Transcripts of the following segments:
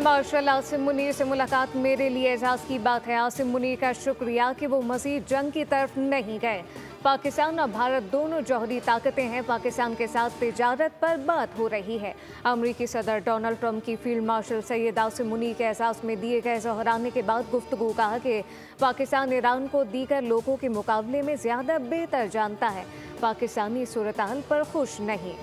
Martial Asim Munir से मुलाकात मेरे लिए एजाज की बात है। आसिम मुनीर का शुक्रिया कि वो मजीद जंग की तरफ नहीं गए। पाकिस्तान और भारत दोनों जौहरी ताकतें हैं। पाकिस्तान के साथ तिजारत पर बात हो रही है। अमरीकी सदर डोनाल्ड ट्रंप की फील्ड मार्शल सैयद आसिम मुनीर के एजाज में दिए गए दोहराने के बाद गुफ्तगू कहा कि पाकिस्तान ईरान को दीगर लोगों के मुकाबले में ज्यादा बेहतर जानता है। पाकिस्तानी सूरत हाल पर खुश नहीं।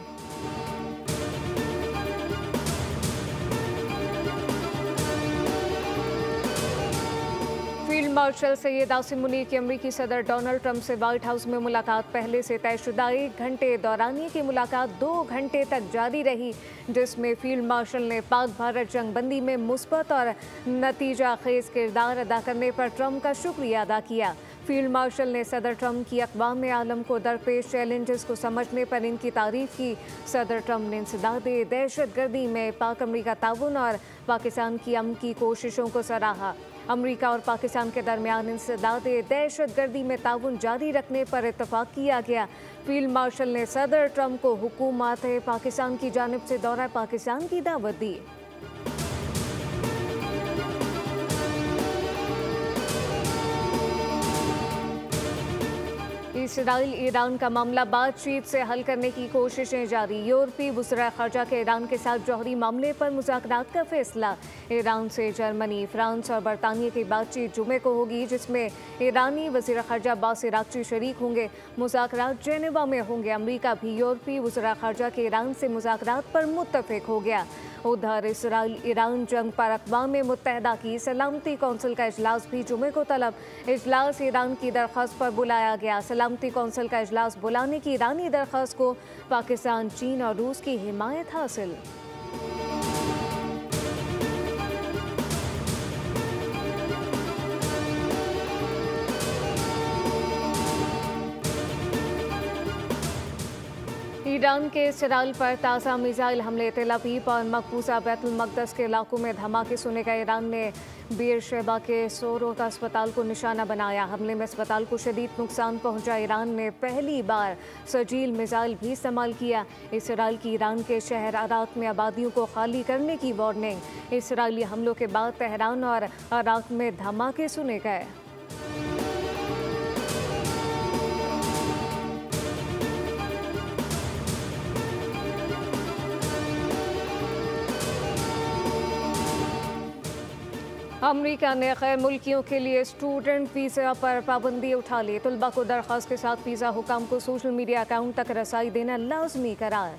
फील्ड मार्शल सैयद आसिम मुनीर की अमरीकी सदर डोनाल्ड ट्रंप से व्हाइट हाउस में मुलाकात पहले से तयशुदा 1 घंटे दौरानिए की मुलाकात 2 घंटे तक जारी रही, जिसमें फील्ड मार्शल ने पाक भारत जंगबंदी में मुस्बत और नतीजा खेज किरदार अदा करने पर ट्रंप का शुक्रिया अदा किया। फील्ड मार्शल ने सदर ट्रंप की अक़वाम आलम को दरपेश चैलेंजेस को समझने पर इनकी तारीफ की। सदर ट्रंप ने इंसदादे दहशतगर्दी में पाक अमरीका ताउन और पाकिस्तान की अमन की कोशिशों को सराहा। अमरीका और पाकिस्तान के दरमियान इंसदादे दहशतगर्दी में ताउन जारी रखने पर इत्तफाक किया गया। फील्ड मार्शल ने सदर ट्रंप को हुकूमत पाकिस्तान की जानिब से दौरा पाकिस्तान की दावत दी। इसराइल ईरान का मामला बातचीत से हल करने की कोशिशें जारी। यूरोपीय वज़ीर ख़ारजा के ईरान के साथ जौहरी मामले पर मुज़ाकरात का फैसला। ईरान से जर्मनी, फ्रांस और बरतानिया की बातचीत जुमे को होगी, जिसमें ईरानी वज़ीर ख़ारजा अब्बास अराग़ची शरीक होंगे। मुज़ाकरात जेनेवा में होंगे। अमरीका भी यूरोपीय वज़ीर ख़ारजा के ईरान से मुज़ाकरात पर मुत्तफ़िक हो गया। उधर इसराइल ईरान जंग पर अक़वाम मुत्तहिदा की सलामती कौंसिल का इजलास भी जुमे को तलब। इजलास ईरान की दरख्वास्त पर बुलाया गया। सलामती कौंसिल का इजलास बुलाने की ईरानी दरख्वास्त को पाकिस्तान, चीन और रूस की हिमायत हासिल। ईरान के इसराइल पर ताज़ा मिसाइल हमले। तेल अवीव और मकबूजा बैतुल मक़दस के इलाकों में धमाके सुने गए। ईरान ने बीरशेबा के सोरोग अस्पताल को निशाना बनाया। हमले में अस्पताल को शदीद नुकसान पहुंचा। ईरान ने पहली बार सजील मिसाइल भी इस्तेमाल किया। इसराइल की ईरान के शहर अराक में आबादियों को खाली करने की वार्निंग। इसराइली हमलों के बाद तेहरान और अराक में धमाके सुने गए। अमरीका ने गैर मुल्कियों के लिए स्टूडेंट वीज़ा पर पाबंदी उठा ली। तलबा को दरख्वास्त के साथ वीज़ा हुकाम को सोशल मीडिया अकाउंट तक रसाई देना लाजमी करार।